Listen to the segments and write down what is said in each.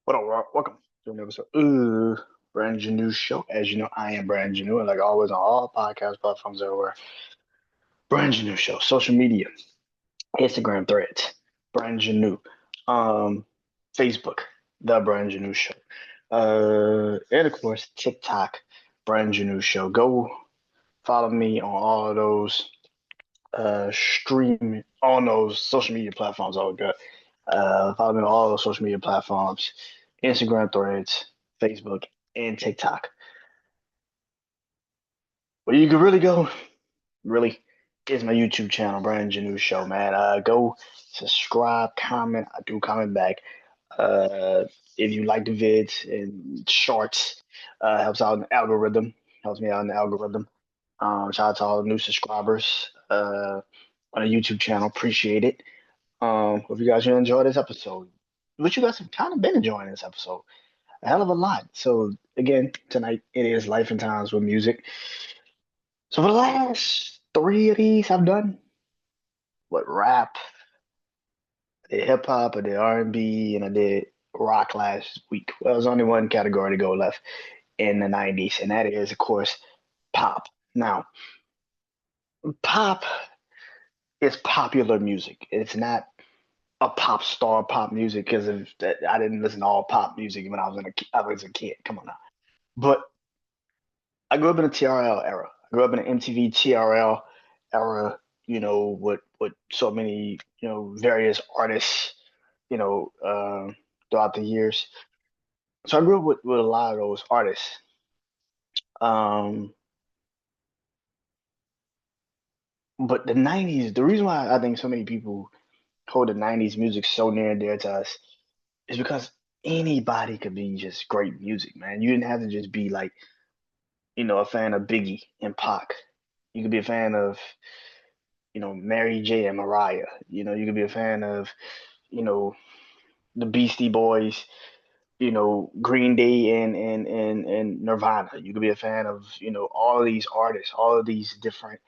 What up, Rob? Welcome to another episode. Brand new show. As you know, I am Brand New, and like always on all podcast platforms everywhere. Brand new show. Social media, Instagram threads, Brand New. Um, Facebook, the Brand New Show. And of course TikTok, Brand New Show. Go follow me on all of those stream on those social media platforms. Oh god. Follow me on all those social media platforms, Instagram threads, Facebook, and TikTok. Where you can really go, really, is my YouTube channel, BrandonJaneauShow, man. Go subscribe, comment. I do comment back. Uh, if you like the vids and shorts, helps out in the algorithm. Helps me out in the algorithm. Shout out to all the new subscribers on the YouTube channel. Appreciate it. Hope you guys enjoy this episode. Which you guys have kind of been enjoying this episode. A hell of a lot. So again, tonight it is Life and Times with Music. So for the last three of these I've done, what rap, I did hip hop, I did R&B, and I did rock last week. Well, there's only one category to go left in the 90's, and that is, of course, pop. Now, pop is popular music. It's not a pop star pop music because of that. I didn't listen to all pop music when I was a kid. Come on now. But I grew up in a TRL era. I grew up in an MTV TRL era, with so many, various artists, you know, uh, throughout the years. So I grew up with a lot of those artists. Um, but the 90's, the reason why I think so many people hold the 90's music so near and dear to us is because anybody could be just great music, man. You didn't have to just be like, a fan of Biggie and Pac. You could be a fan of Mary J. and Mariah. You could be a fan of, you know, the Beastie Boys, Green Day and Nirvana. You could be a fan of, all of these artists, all of these different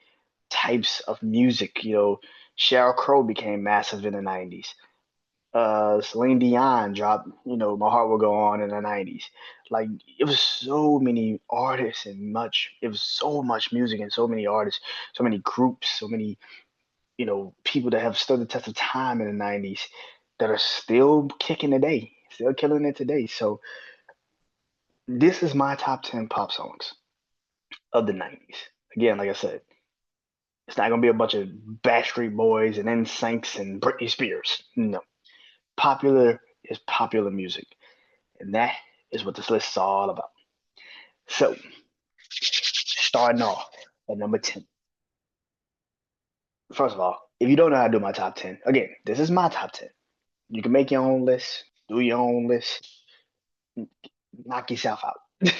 types of music. Sheryl Crow became massive in the 90's. Celine Dion dropped, My Heart Will Go On in the 90's. Like it was so many artists and it was so much music and so many artists, so many groups, so many people that have stood the test of time in the 90's that are still kicking today, still killing it today. So this is my top 10 pop songs of the 90's. Again, like I said, it's not going to be a bunch of Backstreet Boys and NSYNCs and Britney Spears. No. Popular is popular music. And that is what this list is all about. So, starting off at number 10. First of all, if you don't know how to do my top 10, again, this is my top 10. You can make your own list, do your own list, knock yourself out.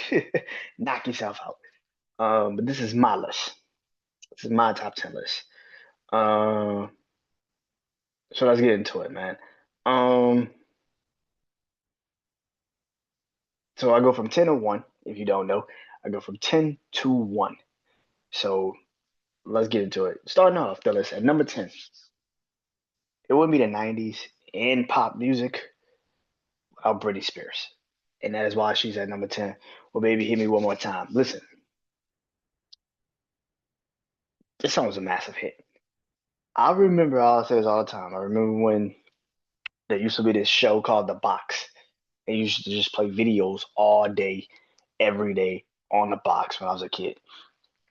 Knock yourself out. But this is my list. This is my top 10 list. Uh, so let's get into it, man. Um, so I go from 10 to 1, if you don't know. I go from 10 to 1. So let's get into it. Starting off the list at number 10. It would be the 90's in pop music without Britney Spears. And that is why she's at number 10. Well, baby, hit me one more time. Listen, this song was a massive hit. I remember, I'll say this all the time. I remember when there used to be this show called The Box. They used to just play videos all day, every day on The Box when I was a kid.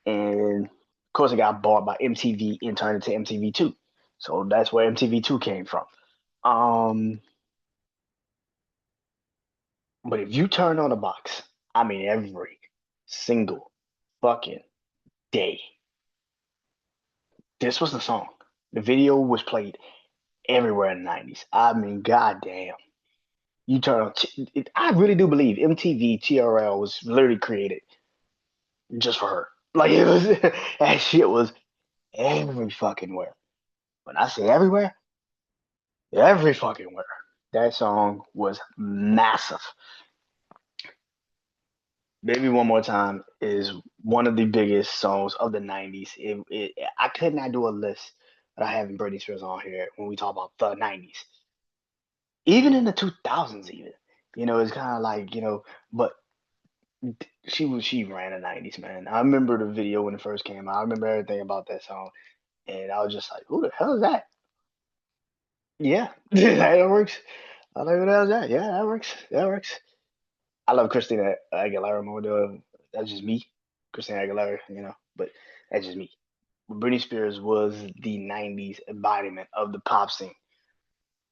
And of course, it got bought by MTV and turned into MTV2. So that's where MTV2 came from. Um, but if you turn on The Box, I mean every single fucking day, this was the song. The video was played everywhere in the 90's. I mean, goddamn. You turn on, I really do believe MTV TRL was literally created just for her. Like it was, that shit was every fucking where. When I say everywhere, every fucking where. That song was massive. Baby One More Time is one of the biggest songs of the 90's. I could not do a list that I haven't Britney Spears on here when we talk about the 90's. Even in the 2000s, even. It's kind of like, but she ran the 90's, man. I remember the video when it first came out. I remember everything about that song, and I was just like, who the hell is that? Yeah, that works. I was like, who the hell is that? Yeah, that works. That works. I love Christina Aguilera more though. That's just me. Christina Aguilera, but that's just me. Britney Spears was the 90's embodiment of the pop scene.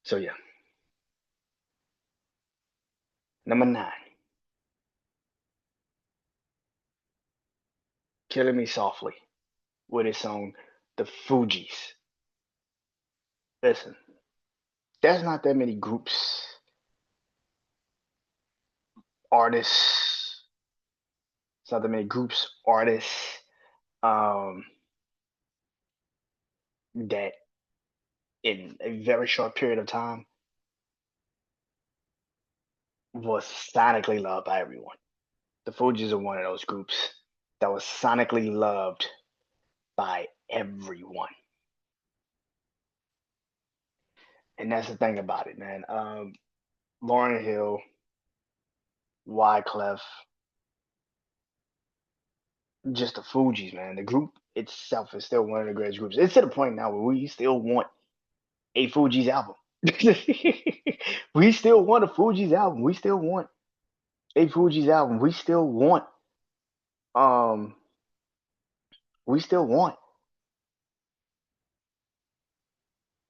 So yeah. Number nine, Killing Me Softly with his song The Fugees. Listen, there's not that many groups, artists, it's not that many groups, artists, um, that in a very short period of time was sonically loved by everyone. The Fugees are one of those groups that was sonically loved by everyone. And that's the thing about it, man. Lauryn Hill, Wyclef, just the Fugees, man. The group itself is still one of the greatest groups. It's to the point now where we still want a Fugees album. We still want a Fugees album. We still want a Fugees album. Um we still want,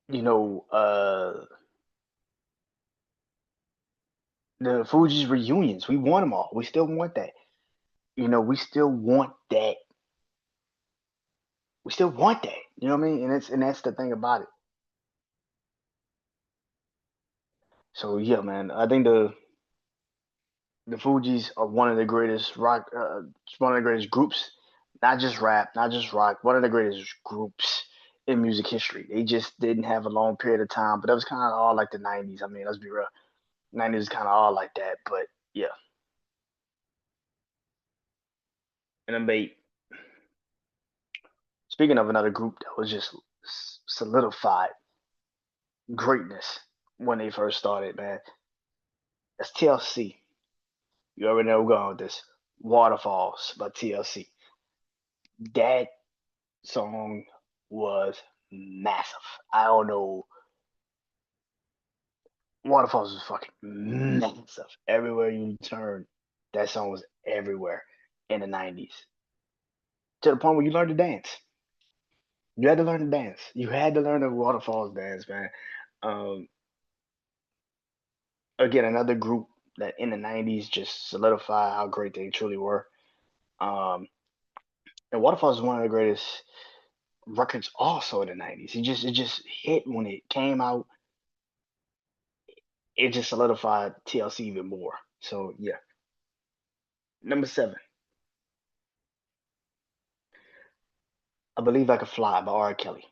you know, the Fugees reunions. We want them all. We still want that. We still want that. We still want that. You know what I mean? And that's the thing about it. So yeah, man. I think the Fugees are one of the greatest rock, one of the greatest groups, not just rap, not just rock, one of the greatest groups in music history. They just didn't have a long period of time, but that was kind of all like the 90's. I mean, let's be real. 90's is kind of all like that, but yeah. And then speaking of another group that was just solidified greatness when they first started, man, that's TLC. You already know we're going with this. Waterfalls by TLC. That song was massive. I don't know. Waterfalls was fucking massive. Everywhere you turn, that song was everywhere in the 90's. To the point where you learned to dance. You had to learn to dance. You had to learn the Waterfalls dance, man. Um, Again, another group that in the 90's just solidified how great they truly were. Um, and Waterfalls is one of the greatest records also in the 90's. It just hit when it came out. It just solidified TLC even more. So yeah. Number seven, I Believe I Could Fly by R. Kelly.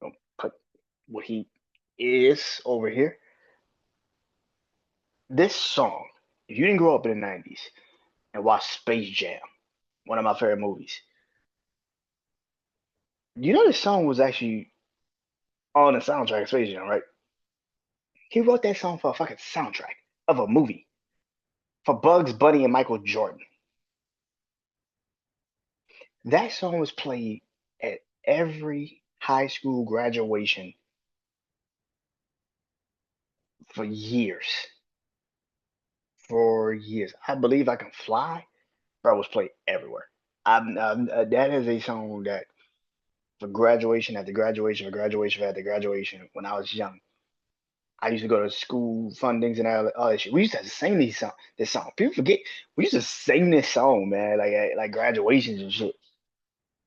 I'll put what he is over here. This song, if you didn't grow up in the 90's and watch Space Jam, one of my favorite movies, you know this song was actually on the soundtrack of Space Jam, right? He wrote that song for a fucking soundtrack of a movie for Bugs Bunny and Michael Jordan. That song was played at every high school graduation for years. For years. I Believe I Can Fly, bro, was played everywhere. That is a song that for graduation after graduation for graduation after graduation when I was young. I used to go to school fundings and all that shit. We used to sing this song. People forget we used to sing this song, man, like at like graduations and shit.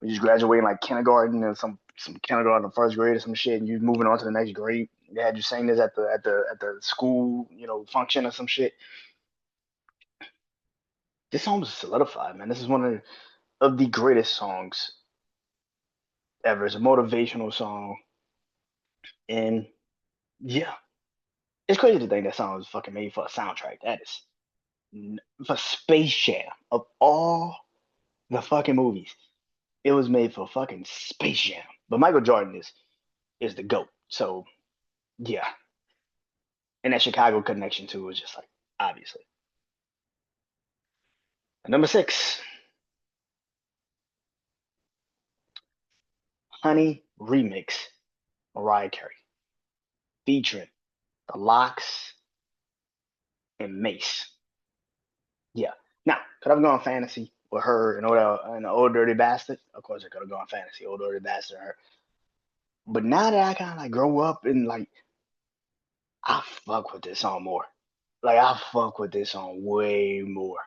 We just graduating like kindergarten and some kindergarten or first grade or some shit, and you moving on to the next grade. They had you sing this at the school, function or some shit. This song was solidified, man. This is one of the greatest songs ever. It's a motivational song, and yeah, it's crazy to think that song was fucking made for a soundtrack. That is for Space Jam of all the fucking movies. It was made for fucking Space Jam. But Michael Jordan is the goat. So Yeah, and that Chicago connection too was just like obviously. Number six, Honey remix, Mariah Carey, featuring the Locks and Mace. Yeah. Now, could I've gone fantasy with her and old dirty bastard? Of course, I could have gone fantasy, old dirty bastard. Her. But now that I kind of like grow up and like I fuck with this song more. Like I fuck with this song way more.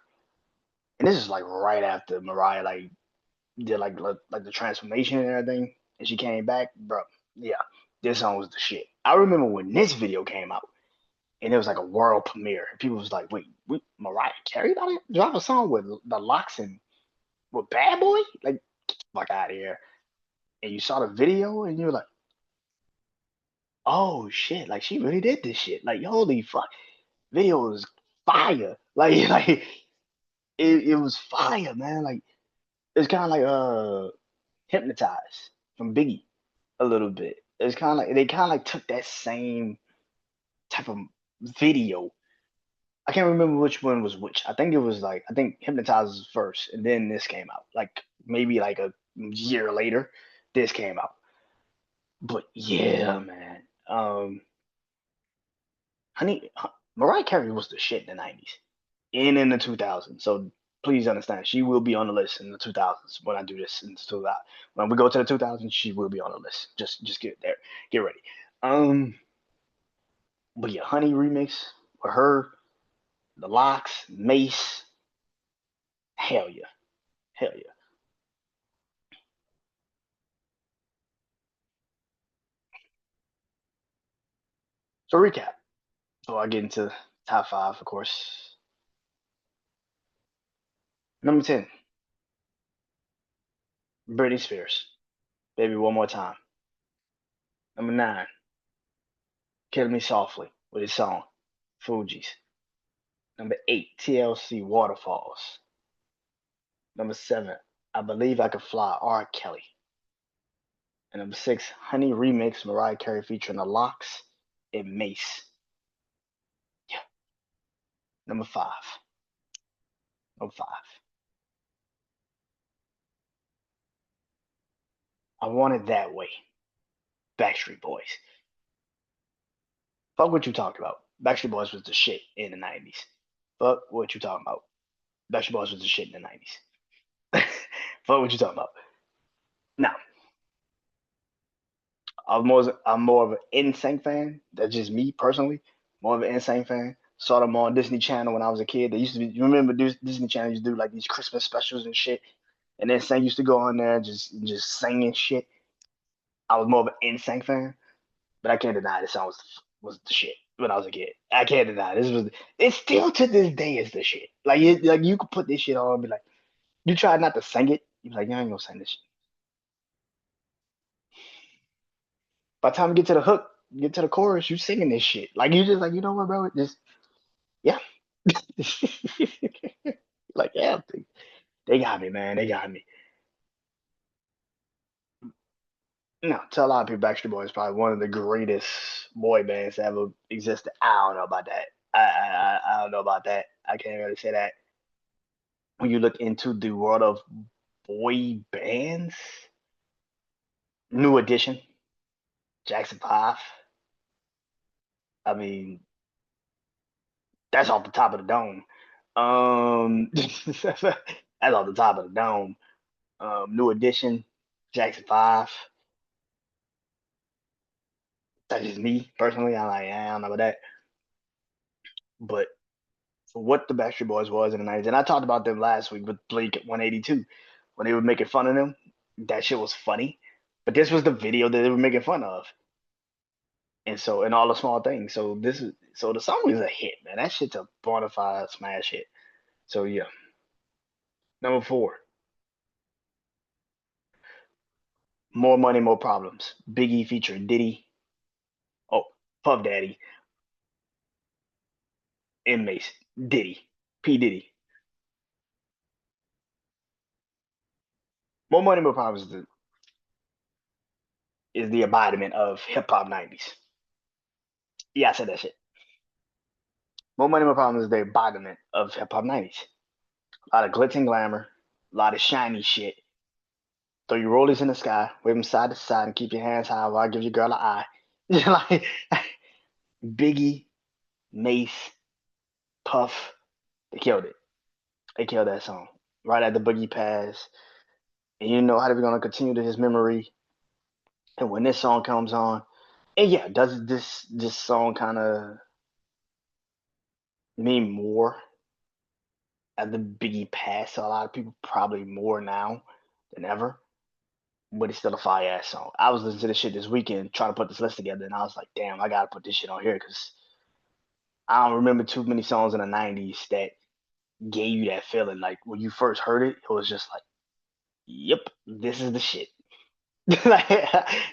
And this is like right after Mariah like did like the transformation and everything, and she came back, bro. Yeah, this song was the shit. I remember when this video came out, and it was like a world premiere. People was like, "Wait, Mariah Carey about to drop a song with the Locks and with Bad Boy? Like, get the fuck out of here!" And you saw the video, and you were like, "Oh shit! Like she really did this shit! Like holy fuck!" Video was fire. Like it was fire, man. Like it's kind of like hypnotized from Biggie a little bit. It's kind of like they kind of like took that same type of video. I can't remember which one was which. I think it was like I think Hypnotize was first, and then this came out. Like maybe like a year later, this came out. But yeah, man. Honey, Mariah Carey was the shit in the '90s and in the 2000s. So please understand, she will be on the list in the 2000s when I do this in the 2000s. When we go to the 2000s, she will be on the list. Just get there, get ready. Um, but yeah, Honey remix with her, the Locks, Mace, hell yeah, hell yeah. So recap. So I get into top five, of course. Number 10, Britney Spears, Baby One More Time. Number 9, Kill Me Softly with his song Fugees. Number 8, TLC Waterfalls. Number 7, I Believe I Could Fly, R. Kelly. And number 6, Honey Remix, Mariah Carey featuring the Locks and Mace. Yeah. Number 5. Number 5. I Want It That Way. Backstreet Boys. Fuck what you talking about. Backstreet Boys was the shit in the 90's. Fuck what you talking about. Backstreet Boys was the shit in the 90's. Fuck what you talking about. Now, I'm more of an NSYNC fan. That's just me personally. More of an NSYNC fan. Saw them on Disney Channel when I was a kid. They used to be. You remember Disney Channel used to do like these Christmas specials and shit. And then NSYNC used to go on there just singing shit. I was more of an NSYNC fan, but I can't deny this song was the shit when I was a kid. I can't deny this was. It's still to this day is the shit. Like you could put this shit on and be like, you try not to sing it. You're like, you ain't gonna sing this shit. By the time you get to the hook, get to the chorus, you singing this shit. Like you just like, you know what, bro? Just yeah. Like, yeah, they got me, man. They got me. No, tell a lot of people Backstreet Boys is probably one of the greatest boy bands that ever existed. I don't know about that. I don't know about that. I can't really say that. When you look into the world of boy bands, New Edition, Jackson 5, I mean, that's off the top of the dome. That's off the top of the dome. New Edition, Jackson 5. That's just me personally. I'm like, I don't know about that. But for what the Backstreet Boys was in the 90's, and I talked about them last week with Blink 182 when they were making fun of them. That shit was funny. But this was the video that they were making fun of. And all the small things. So the song is a hit, man. That shit's a bona fide smash hit. So yeah. Number 4, More Money, More Problems. Biggie featuring Diddy. Oh, Puff Daddy and Mace. Diddy. P. Diddy. More Money, More Problems is the embodiment of hip hop 90's. Yeah, I said that shit. More Money, More Problems is the embodiment of hip hop 90s. A lot of glitz and glamour, a lot of shiny shit. Throw your rollers in the sky, wave them side to side, and keep your hands high while I give your girl an eye. Like Biggie, Mace, Puff, they killed it. They killed that song. Right at the Boogie Pass. And you know how they're gonna continue to his memory. And when this song comes on, and yeah, does this song kind of mean more at the Biggie Pass to a lot of people? Probably more now than ever. But it's still a fire ass song. I was listening to this shit this weekend, trying to put this list together, and I was like, damn, I gotta put this shit on here because I don't remember too many songs in the '90s that gave you that feeling. Like when you first heard it, it was just like, yep, this is the shit. Like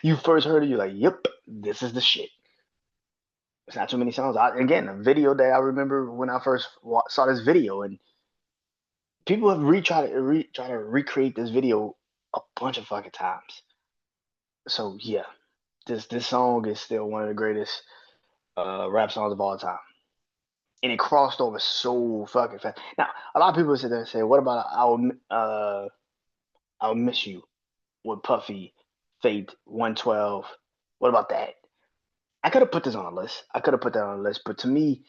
you first heard it, you're like, yep, this is the shit. It's not too many songs. Again, a video that I remember when I first saw this video, and people have try to recreate this video a bunch of fucking times. So yeah, this song is still one of the greatest rap songs of all time, and it crossed over so fucking fast. Now, a lot of people sit there and say, "What about I'll Miss You with Puffy, Fate, 112? What about that?" I could have put this on a list. I could have put that on a list, but to me,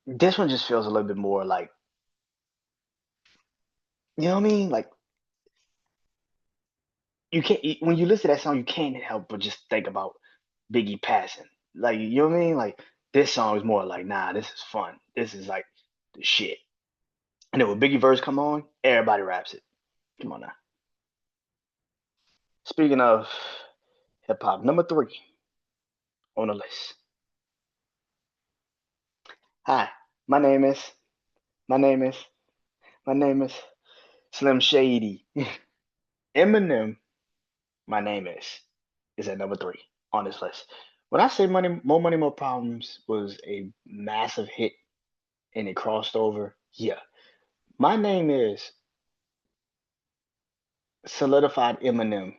this one just feels a little bit more like, you know what I mean? Like you can't when you listen to that song, you can't help but just think about Biggie passing. Like you know what I mean? Like this song is more like, nah, this is fun. This is like the shit. And then when Biggie verse come on, everybody raps it. Come on now. Speaking of hip hop, number 3 on the list. Hi, my name is, my name is, my name is Slim Shady. Eminem, my name is at number 3 on this list. When I say money, more problems was a massive hit and it crossed over, yeah. My name is solidified Eminem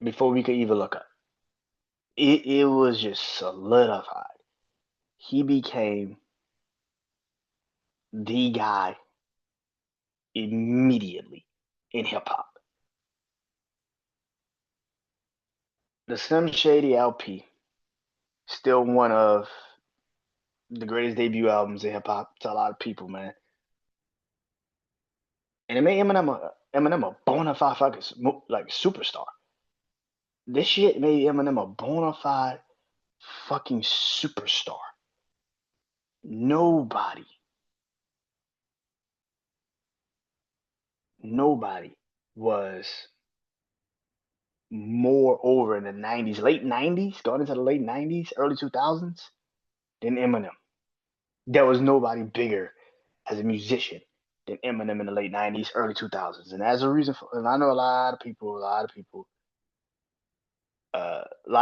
before we could even look up. It was just solidified. He became the guy immediately in hip hop. The Slim Shady LP, still one of the greatest debut albums in hip hop to a lot of people, man. And it made Eminem a bona fide fucking like superstar. This shit made Eminem a bona fide fucking superstar. Nobody, nobody was more over in the '90s, late '90s, going into the late '90s, early 2000s than Eminem. There was nobody bigger as a musician than Eminem in the late '90s, early 2000s. And as a reason for, and I know a lot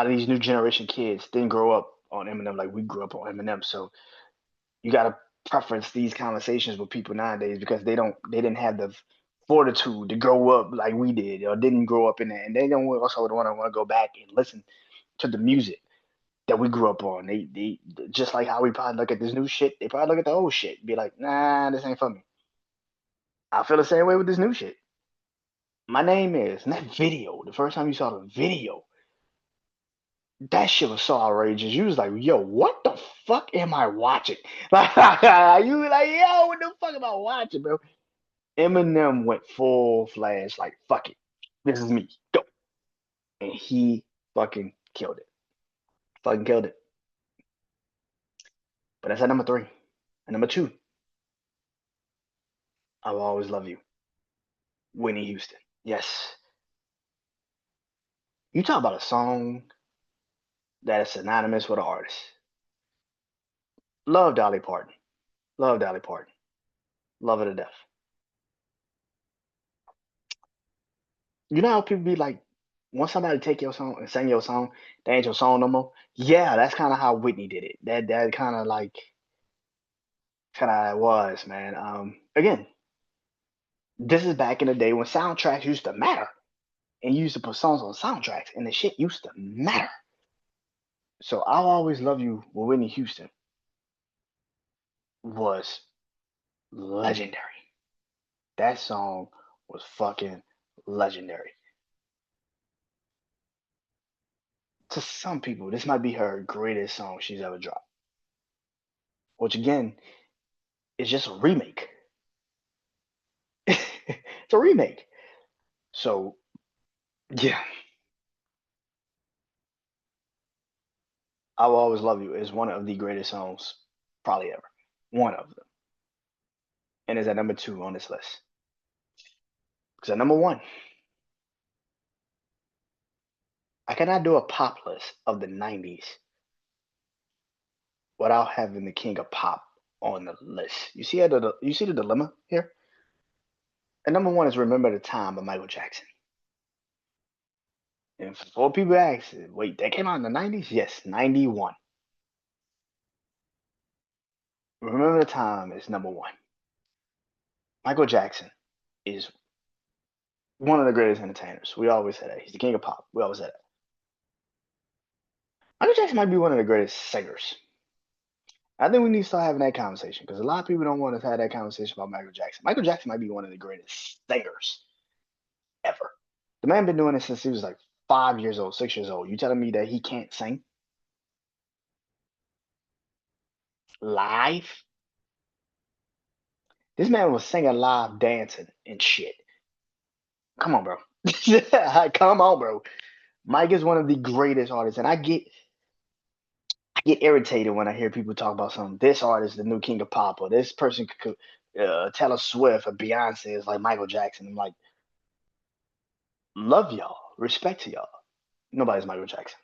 of these new generation kids didn't grow up on Eminem like we grew up on Eminem. So you got to preference these conversations with people nowadays because they didn't have the fortitude to grow up like we did or didn't grow up in it, and they don't also want to go back and listen to the music that we grew up on. They just like how we probably look at this new shit. They probably look at the old shit, be like, nah, this ain't for me. I feel the same way with this new shit. My name is, and that video, the first time you saw the video, that shit was so outrageous. You was like, yo, what the fuck am I watching? Like, you were like, yo, what the fuck am I watching, bro? Eminem went full flash, like, fuck it. This is me. Go. And he fucking killed it. Fucking killed it. But that's at number 3. And number 2, I Will Always Love You. Whitney Houston. Yes. You talk about a song that is synonymous with an artist. Love Dolly Parton. Love Dolly Parton. Love her to death. You know how people be like, once somebody take your song and sing your song, that ain't your song no more. Yeah, that's kind of how Whitney did it. That kind of was, man. Again, this is back in the day when soundtracks used to matter, and you used to put songs on soundtracks, and the shit used to matter. So I'll Always Love You with Whitney Houston was legendary. That song was fucking legendary. To some people, this might be her greatest song she's ever dropped, which again is just a remake. It's a remake. So yeah, I Will Always Love You is one of the greatest songs probably ever. One of them. And is at number two on this list. Because at number one, I cannot do a pop list of the 90's without having the king of pop on the list. You see the dilemma here? And number one is Remember the Time by Michael Jackson. And for people ask, wait, that came out in the 90's? Yes, 91. Remember the Time is number one. Michael Jackson is one of the greatest entertainers. We always say that. He's the king of pop. We always say that. Michael Jackson might be one of the greatest singers. I think we need to start having that conversation because a lot of people don't want to have that conversation about Michael Jackson. Michael Jackson might be one of the greatest singers ever. The man been doing it since he was like 5 years old, 6 years old. You telling me that he can't sing live? This man was singing live, dancing and shit. Come on, bro. Come on, bro. Mike is one of the greatest artists, and I get irritated when I hear people talk about something. This artist, the new king of pop, or this person could Taylor Swift or Beyonce is like Michael Jackson. I'm like, love y'all, respect to y'all. Nobody's Michael Jackson.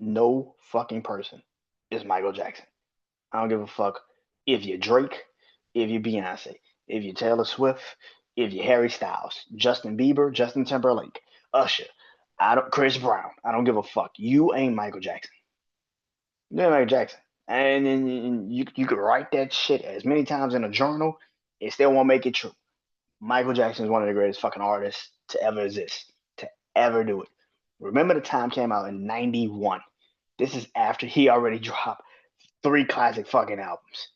No fucking person is Michael Jackson. I don't give a fuck if you're Drake, if you're Beyonce, if you're Taylor Swift, if you're Harry Styles, Justin Bieber, Justin Timberlake, Usher, I don't Chris Brown. I don't give a fuck. You ain't Michael Jackson. You ain't Michael Jackson. And then you could write that shit as many times in a journal, it still won't make it true. Michael Jackson is one of the greatest fucking artists to ever exist, to ever do it. Remember the Time came out in 91. This is after he already dropped three classic fucking albums.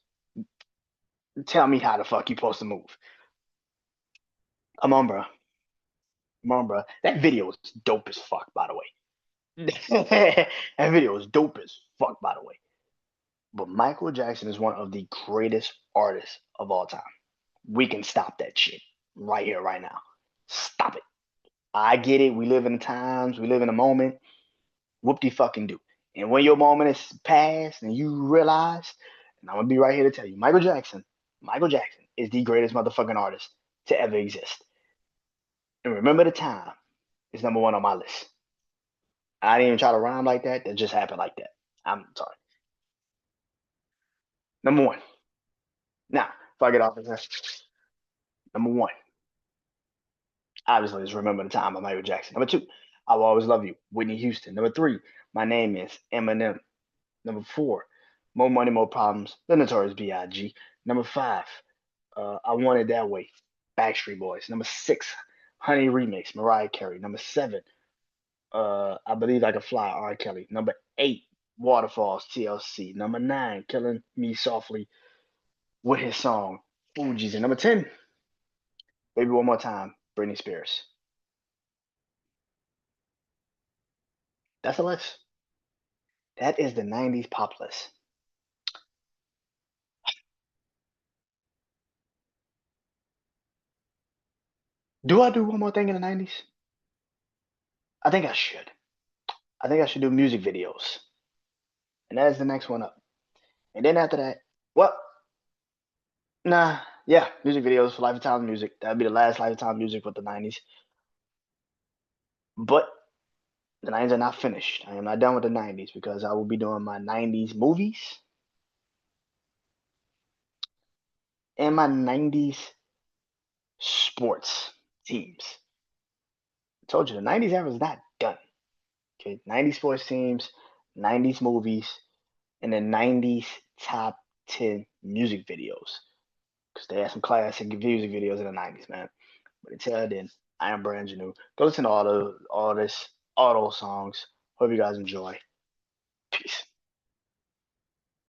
Tell me how the fuck you supposed to move. Come on, bro. Come on, bro. That video was dope as fuck, by the way. That video was dope as fuck, by the way. But Michael Jackson is one of the greatest artists of all time. We can stop that shit right here, right now. Stop it. I get it. We live in the times, we live in a moment. Whoop de fucking do. And when your moment is past and you realize, and I'm gonna be right here to tell you, Michael Jackson is the greatest motherfucking artist to ever exist. And Remember the Time is number one on my list. I didn't even try to rhyme like that. That just happened like that. I'm sorry. Number one. Now, if I get off of this, number one, obviously, is Remember the Time by Michael Jackson. Number two, I Will Always Love You, Whitney Houston. Number three, My Name Is Eminem. Number four, More Money, More Problems, The Notorious B.I.G. Number five, I Want It That Way, Backstreet Boys. Number six, Honey Remix, Mariah Carey. Number seven, I Believe I Can Fly, R. Kelly. Number eight, Waterfalls, TLC. Number nine, Killing Me Softly with his song Fugees. And number 10, Baby One More Time, Britney Spears. That's a list. That is the 90's pop list. Do I do one more thing in the 90's? I think I should. I think I should do music videos. And that is the next one up. And then after that, well, nah, yeah, music videos for Lifetime Music. That'd be the last Lifetime Music with the 90's. But the 90's are not finished. I am not done with the 90's because I will be doing my 90's movies and my 90's sports teams. I told you the 90's era is not done. Okay, 90's sports teams, 90's movies, and the 90's top 10 music videos. Because they had some classic music videos in the 90's, man. But until then, I am Brandon Janeau. Go listen to all those songs. Hope you guys enjoy. Peace.